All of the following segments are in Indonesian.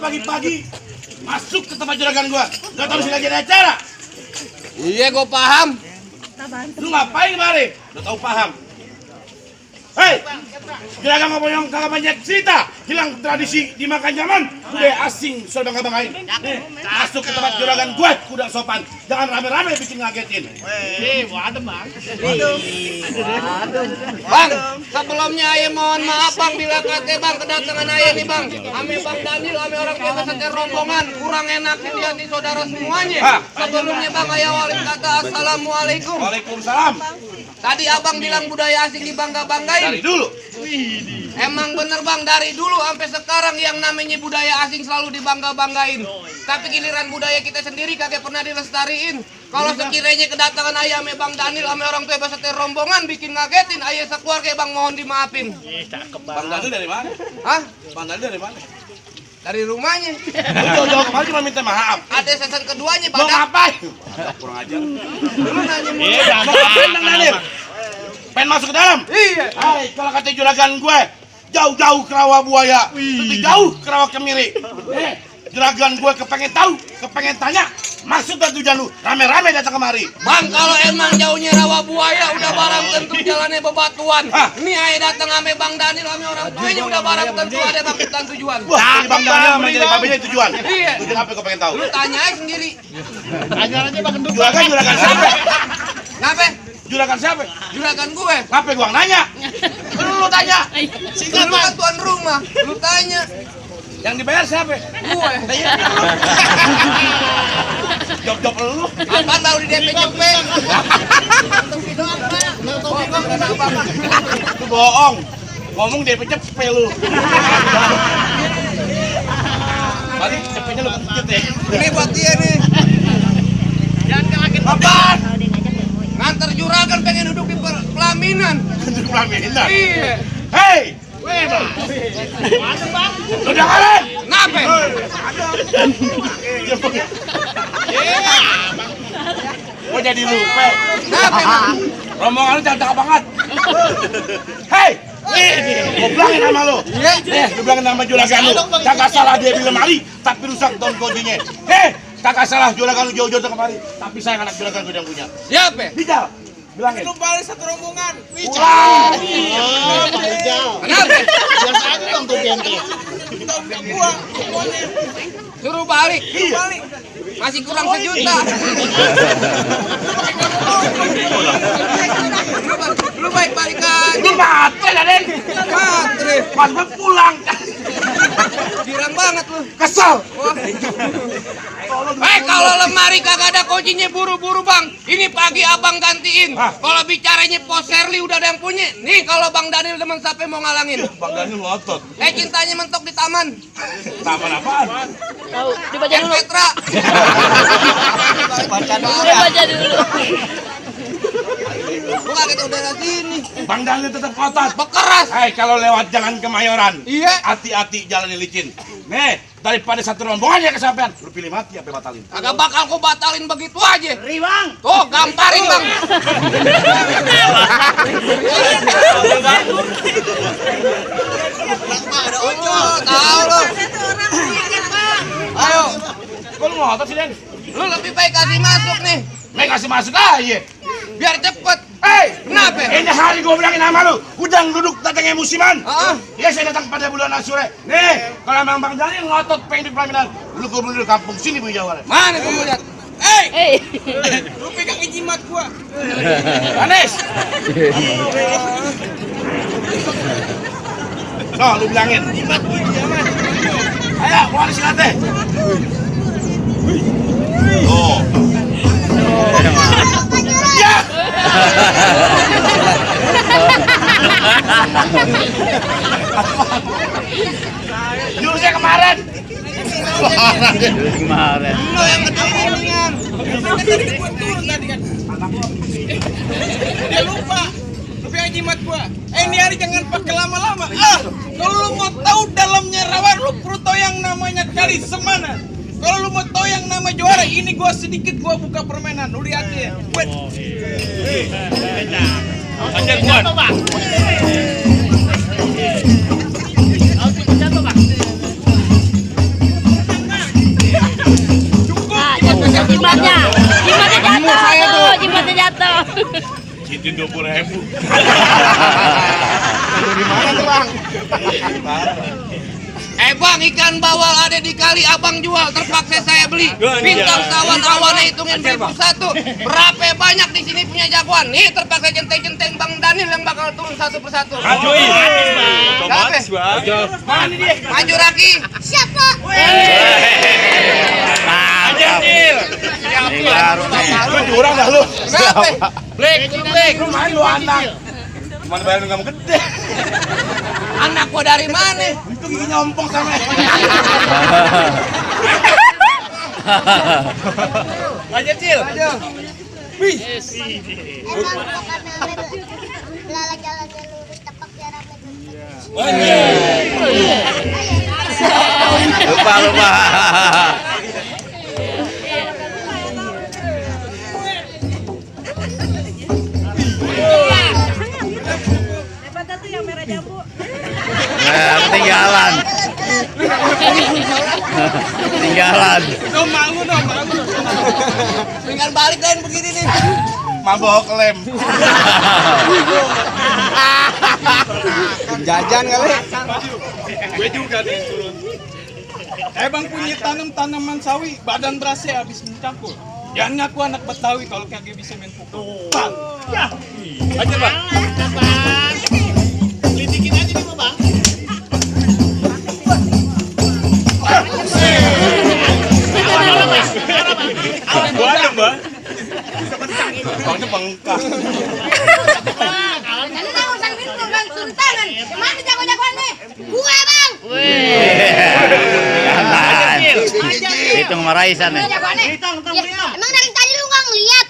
pagi-pagi masuk ke tempat juragan gua? Gak tahu sih lagi ada acara. Iya, gua paham. Lu ngapain kemari? Udah tahu paham. Hei, juragan ngomong yang kagak banyak cerita, hilang tradisi dimakan zaman, budaya asing sudah bangga-banggain. Nih, masuk ke tempat juragan gue, kuda sopan, jangan rame-rame bikin ngagetin. Waduh bang. Bang, sebelumnya ayah mohon maaf bang bila kate bang kedatangan ayah nih bang. Ame bang Daniel, ame orang tua beserta rombongan, kurang enakin di hati saudara semuanya. Sebelumnya bang ayah wali kata assalamualaikum. Waalaikumsalam. Tadi abang bilang budaya asing dibangga-banggain. Dari dulu. Emang bener bang, dari dulu sampai sekarang yang namanya budaya asing selalu dibangga-banggain. Tapi giliran budaya kita sendiri kagak pernah dilestariin. Kalau sekiranya kedatangan ayah ame bang Daniel ame orang tua beserta rombongan bikin ngagetin, ayah sekeluarga bang mohon dimaafin. Bang Daniel dari mana? Hah? Bang Daniel dari mana? Dari rumahnya. Lu jauh-jauh kemarin cuma minta maaf. Ada season keduanya Mau pada. ngapain? Kurang ajar. Lu nanya mulu. Mau ngapain Bang Daniel? Pengen masuk ke dalam? Iya. Hai, kalau kata juragan gue, jauh-jauh ke rawa buaya, lebih jauh ke rawa kemiri. Juragan gue kepengen tahu, kepengen tanya, maksud dan tujuan lu, rame-rame datang kemari. Bang, kalau emang jauhnya rawa buaya udah barang tentu jalannya bebatuan. Ini ayah datang ame bang Daniel ame orang tuanya udah barang tentu ada maksud dan tujuan. Wah, dari Bang Daniel menjadi babenya tujuan. Iya. Tujuan apa kau pengen tahu? Lu tanya aja sendiri. Ajarannya bang gendut. Juragan siapa? Ngapain? Juragan siapa? Juragan gue. Ngapain gua nanya? Lu tanya. Lu kan tuan rumah. Lu tanya. Yang dibayar siapa? Gue. Job-job lu. Apaan baru di DP cepet? Lu bohong. Ngomong DP cepet lu. Balik cepetnya lu kecet ya. Ini buat dia nih. Jangan kaget. Apaan? Nganter juragan pengen duduk di pelaminan. Untuk pelaminan. Iya. Hei! Weh bang. Waduh bang. Lu dengerin! Kenapa? Gua jadi lupa. Kenapa bang? Rombongan lu cakep banget. Hei! Gua bilangin sama lu. Lu bilangin nama juragan lu. Kagak salah dia bilang mari, tapi rusak daun kuncinya. Hei! Kagak salah juragan lu jauh-jauh kemari, tapi saya anak juragan gua yang punya. Siapa? Dijal. Bilangin. Lu balik satu rombongan. Pulang. Kenapa? Biasa aja dong tuh BNT. Suruh balik. Iya. Masih kurang sejuta. Lu baik-baik aja. Ini matre Raden. Matre. Pas gua pulang. Girang banget lu. Kesel. Kalau lemari kagak ada kuncinya buru-buru bang. Ini pagi abang gantiin. Kalau bicaranya Pos Serli udah ada yang punya. Nih kalau Bang Daniel demen sampai mau ngalangin. Bang Daniel ngotot. Cintanya mentok di taman. Taman apaan? Tahu, dibaca dulu. Petra. Dibaca dulu. Gua kaget udara sini. Bang Daniel tetap ngotot. Bekeras. Hei, kalau lewat jalan Kemayoran, Iya. hati-hati jalannya licin. Nih, daripada satu rombongan ya kesampean, lu pilih mati apa batalin? Agak bakal gua batalin begitu aja. Bang. Tuh, gamparin bang. Tahu lo. Ayo, Kok lu ngotot sih, Den? lu lebih baik kasih masuk nih, Nih kasih masuk aja. biar cepet. Hei, Kenapa? ini hari gua bilangin sama lu, udang duduk datangnya musiman. Ah, Ya saya datang pada bulan Asyure. Nih, kalau emang Bang Daniel ngotot pengen di pelaminan, lu kumpul di kampung sini Bu Jawa. mana kamu lihat? Eh, Lu pegang jimat gua. Anis. No, lu bilangin. Ayo, keluar di sini teh. Oh. Ya. Jurusnya kemarin. Kemarin. Lo yang kedengeran. Kan tadi gua turun tadi kan. Dia lupa. Lu pegang jimat gua. Ini hari jangan pakai lama-lama. Kalau lu mau tahu dalamnya rawa, lu perlu tahu yang namanya kali semana. Kalau lu mau tahu yang nama juara, ini gua sedikit gua buka permainan. Lu lihat ya. Wait. Ajar gua. Bang. Duitin 20.000. Di mana tuh bang? Bang, ikan bawal ada di kali abang jual, terpaksa saya beli. Bintang sawan awannya hitungin 1.000. Berapa banyak di sini punya jagoan? Nih terpaksa jenteng-jenteng Bang Daniel yang bakal turun satu persatu. Majuin. Otomatis bang. Mana dia? Maju Raki. Siapa? Anjir. Lu curang dah lu. Berapa? Black. Lu main lu anak. Cuman bayarin kamu gede. Anak gua dari mana? Itu gigi nyompong sama. Aja Cil. Wih. Emang karena belalang jalannya lurus tepak jaraknya Lupa. Ketinggalan. Malu dong. Tinggal balik lain begini nih. Mabok lem. Jajan kali. Gue juga nih turun. Bang punya tanaman sawi, badan berasnya habis mencampur. Jangan ngaku anak Betawi kalau kagak bisa main pukul. Bang, Aja bang. Lidikin aja nih bang. Gua ada bang. Bangnya bengkak. Tenang urusan pintu bang, turun tangan. Mana jago-jagoannya? Gue bang. Hitung maraisan nih. Jagoannya. Ya, emang dari tadi lu nggak ngeliat?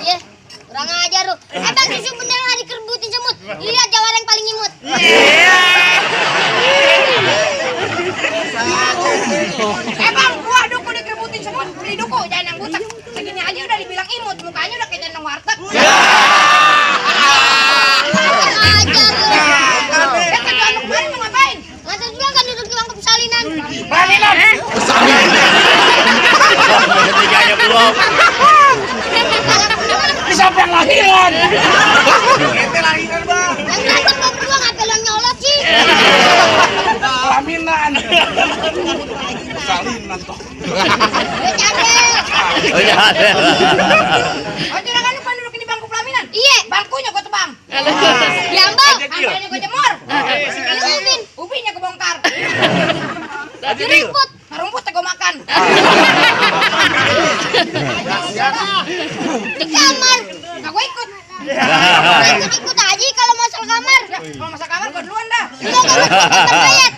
Iya, kurang ajar lu. Bang susu beneran nggak dikerbutin semut. Lihat jawara yang paling imut. Bang, gua duku dikerbutin semut. Beli duku, jangan yang butek. Segini aja udah dibilang imut, mukanya udah kayak jenong warteg. Ajar lu. Ya kerjaan lu kemarin mau ngapain? Ngantar juga kan duduk di bangku persalinan. Persalinan. Tiganya belum. Siapa yang lahiran? Yang berantem lo berdua ngapain lo nyolot sih? Pelaminan. Persalinan toh. Gue cadel. Oh ya ada. Oh juragan lu duduk di bangku pelaminan? Iya. Bangkunya gue tebang. Diambil. Angkanya gue jemur. Lu ubinya gue bongkar. Di rumputnya gue makan. Di kamar. Gak gue ikut. Ikut aja kalau masuk kamar. Kalau masuk kamar gue duluan dah. Lu gak masuk bayat.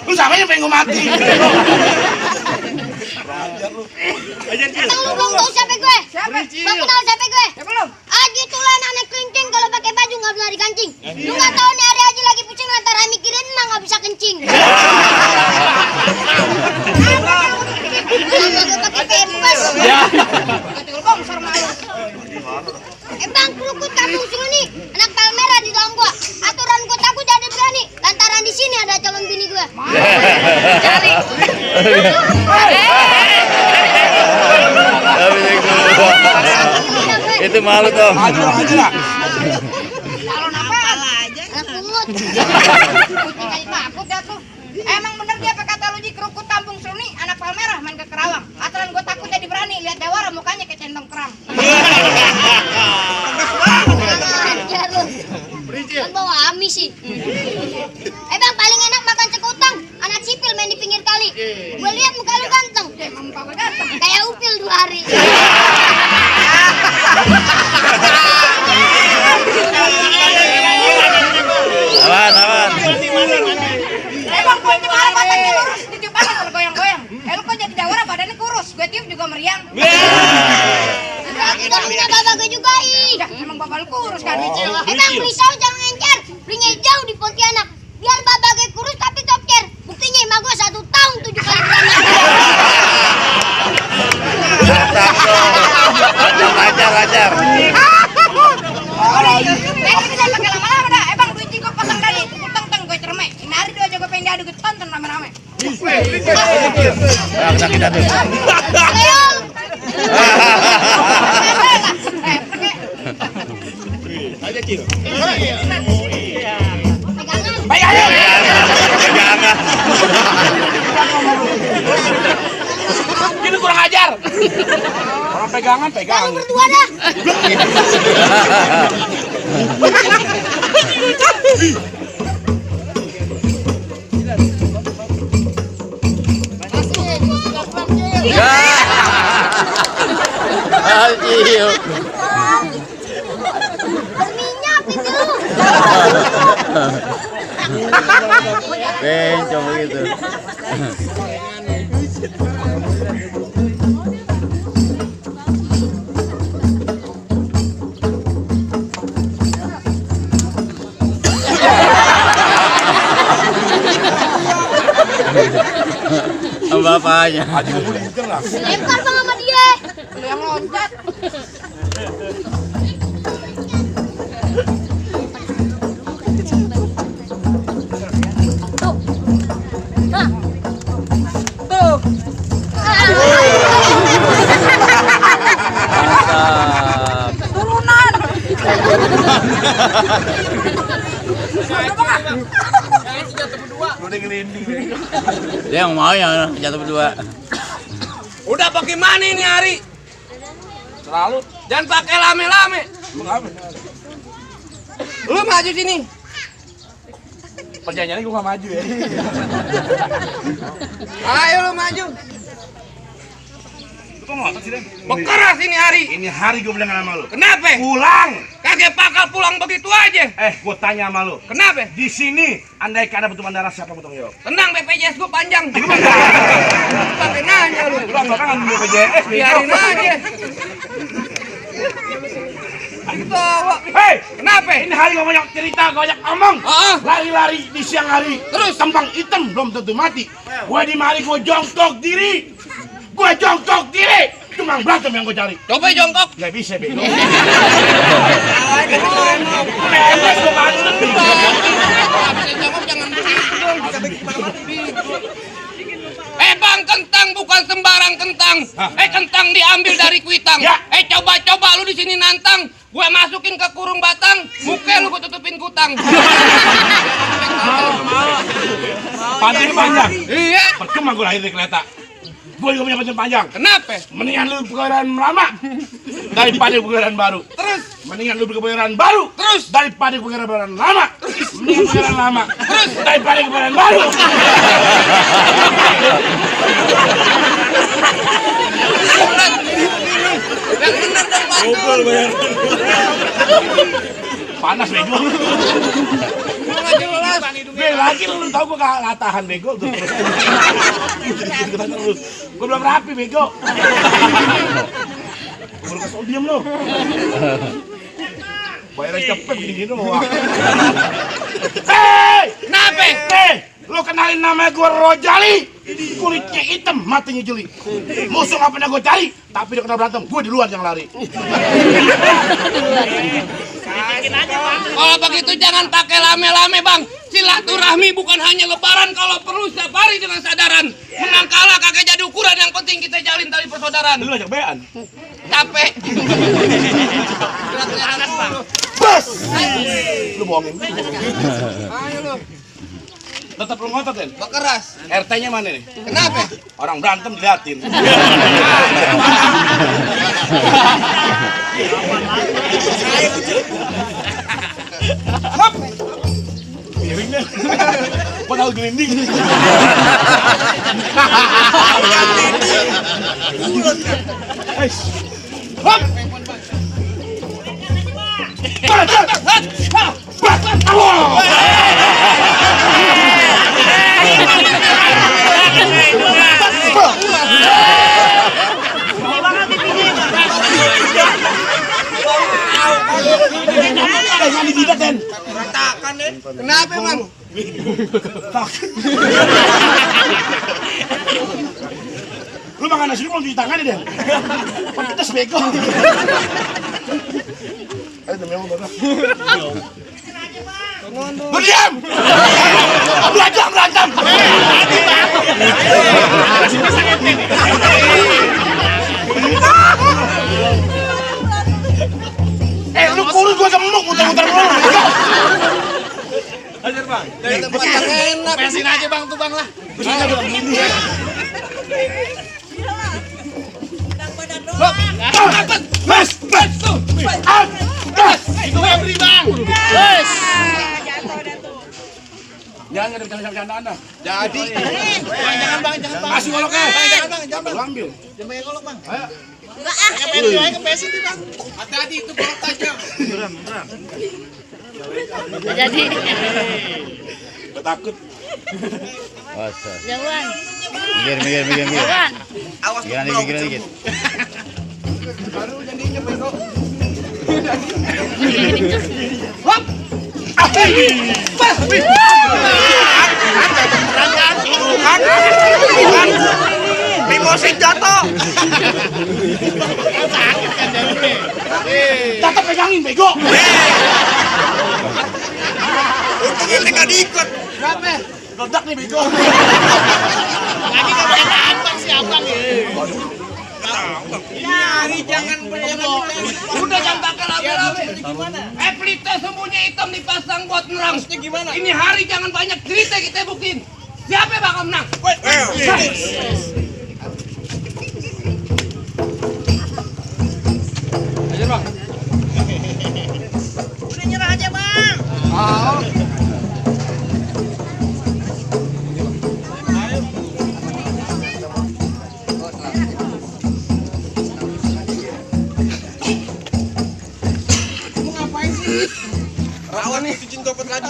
Lu sama yang pengen gue mati. Tang lu belum tahu siapa gue? Siapa? Bang kenal siapa gue? Ya belum. Aji tulen anak kelingking kalau pakai baju nggak pernah dikancing. Lu nggak tahu nih hari Aji lagi pusing antara mikirin emang nggak bisa kencing. Gue pakai pempes. Betul bang, malu. Bang, kerukut kampung sini nih, anak Palmerah di dalam gua. Aturan gua takut jadi berani, lantaran di sini ada calon bini gua. Cari. Itu malu Tom. Calon apa? Anak pungut. Kucing aja takut ya tuh. Emang bener dia apa kata lu Ji, kerukut kampung sini, anak Palmerah main ke Kerawang. Aturan gua takut jadi berani, lihat Dewara mukanya kayak centong kerang. Ajar lu. Kan bawa amis sih. Bang paling enak makan sekutang, anak sipil main di pinggir kali. Gue lihat muka lu ganteng. Emang muka gue ganteng. Kayak upil 2 hari. Awan. Bang gue gimana badannya lurus, ditiup banget kalau goyang-goyang. Lu kok jadi Dewara badannya kurus, gue tiup juga meriang. Kita punya bapak gue juga ih. Emang bapak lu kurus kan? Bang beli saus jangan encer, belinya jauh di Pontianak. Biar bapak gue kurus tapi top tier. Buktinya emak gue 1 tahun 7 kali beranak. Ajar. Kita pakai lama-lama dah. Bang duit gue pasang tadi, teng gue cermek. Ini hari 2 aja gue pengen diadu gue tonton rame-rame. Kita kita tuh. Ayo. Pegangan. Jangan. Ini kurang ajar. Orang pegangan. Kamu berdua dah. Ayo. Berminyak itu. Bencong begitu. Bapaknya. Lempar bang sama dia. Lu yang loncat. Tuh. Turunan. Dia yang mau yang jatuh berdua. Udah bagaimana ini Ari? Selalu. Jangan pakai lame-lame. Lu maju sini. Perjanjiannya gue gak maju ya. Ayo lu maju. Lu kok ngotot sih, Den? Bekeras ini Ari. Ini hari gue bilang sama lu. Kenapa? Pulang. Kagak bakal pulang begitu aja. Gue tanya sama lu. Kenapa? Di sini, andai ada pertumpahan darah siapa yang bertanggung jawab? Tenang BPJS gua panjang. Pakai nanya lu. Lu belakangan BPJS. Biarin aja. Tawa. Hei, Kenapa? ini hari gue banyak cerita, gue banyak omong. Ah. Lari-lari di siang hari. Terus? Kembang hitam belum tentu mati. Gue di mari gue jongkok diri. Gue jongkok diri. Cuma berantem yang gue cari. Coba jongkok. Gak bisa, bego. Memes Gue berantem. Bisa jongkok jangan begitu dong. Bang, kentang bukan sembarang kentang. Kentang diambil dari kuitang. Ya. Coba lu di sini nantang. Gue masukin ke kurung batang. Muka lu gue tutupin kutang. Panjang panjang. Iya. Percuma gue lahir di kereta. Gue juga punya panjang panjang. Kenapa? Mendingan lu berkebaran lama daripada berkebaran baru. Terus? Mendingan lu berkebaran baru Terus? daripada berkebaran lama. Mendingan berkebaran lama terus daripada berkebaran baru. Yang bener dong Pak. Panas bego. Nggak jelas. Be lagi lu tahu gue gak tahan bego tuh. Terus. Gue belum rapi bego. Baru kesel diem lu. Bayarnya cepet gini doang. Hei! Kenapa? Hei! Lu kenalin nama gue Rojali. Kulitnya hitam, matinya jeli. Musuh gak pernah gue cari, tapi dia kena berantem, gue duluan yang lari. Kalau begitu jangan pakai lame-lame bang. Silaturahmi bukan hanya lebaran, kalau perlu setiap hari dengan sadaran. Menang kalah kagak jadi ukuran, yang penting kita jalin tali persaudaraan. Lu ajak bean. Capek. Bos! Lu bohongin. Ayo lu, Tetap lu ngotot kan? bekeras. RT-nya mana nih? Kenapa? Orang berantem diliatin. Hop! Miringnya. Gua tahu gelinding. Hop! Jangan dijidat, Den. Ratakan deh. Kenapa bang? Lu makan nasi lu belum cuci tangan ya, Den? Pedes bego. Ayo demi Allah. Berdiam! Berantem! Lu kurus gua gemuk muter-muter mulu. Ajar bang. Dari tempat yang enak. Beresin aja bang tuh bang lah. Mas! Itu yang beri bang. Bos. Jangan ada bercanda-bercandaan dah. Jadi Jangan bang, jangan bang. Kasih goloknya. Jangan bang, jangan bang. Lu ambil. Jangan pakai golok bang. Ayo. Kepesin nih bang. Hati-hati itu golok tajam. Nggak jadi. Gua takut. Wasa. Jauhan. Mikir. Jauhan. Pikiran dikit. Mimosin jatuh. Tetap pegangin bego. Untungnya nggak diikut. Berapa? Ledak nih bego. Lagi nggak ada abang si abang ya. Nyari jangan bego. Udah jangan bakal rame-rame. Gimana? Pelita semuanya hitam dipasang buat nerang. Maksudnya gimana? Ini hari jangan banyak cerita kita buktiin. Siapa yang bakal menang? Ajar bang. Udah nyerah aja bang. Rawan nih, cuci topet lagi.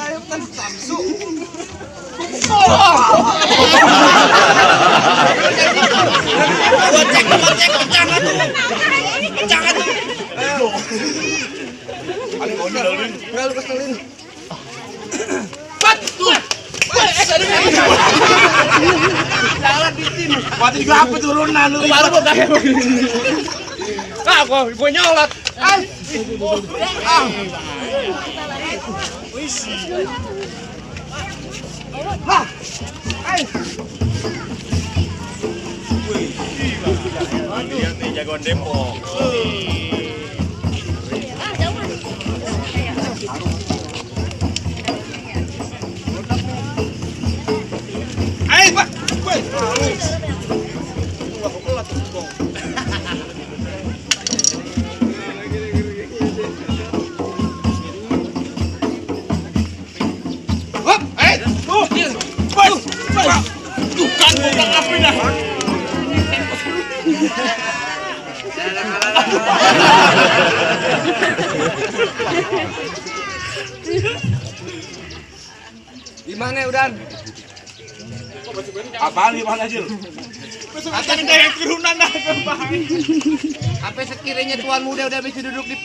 Samsu. Cek, jangan tuh. Ada konyol lu. Nggak lu keselin. Mati juga apa turunan lu. Baru kok kayak begini. Ah, gua nyolot. Jagoan Depok. Ayo, Pak. Tuh kan bukan api dah. Gimana Udan? Apaan gimana Jil? Akan ada yang turunan dah. Sampai sekiranya tuan muda udah bisa duduk di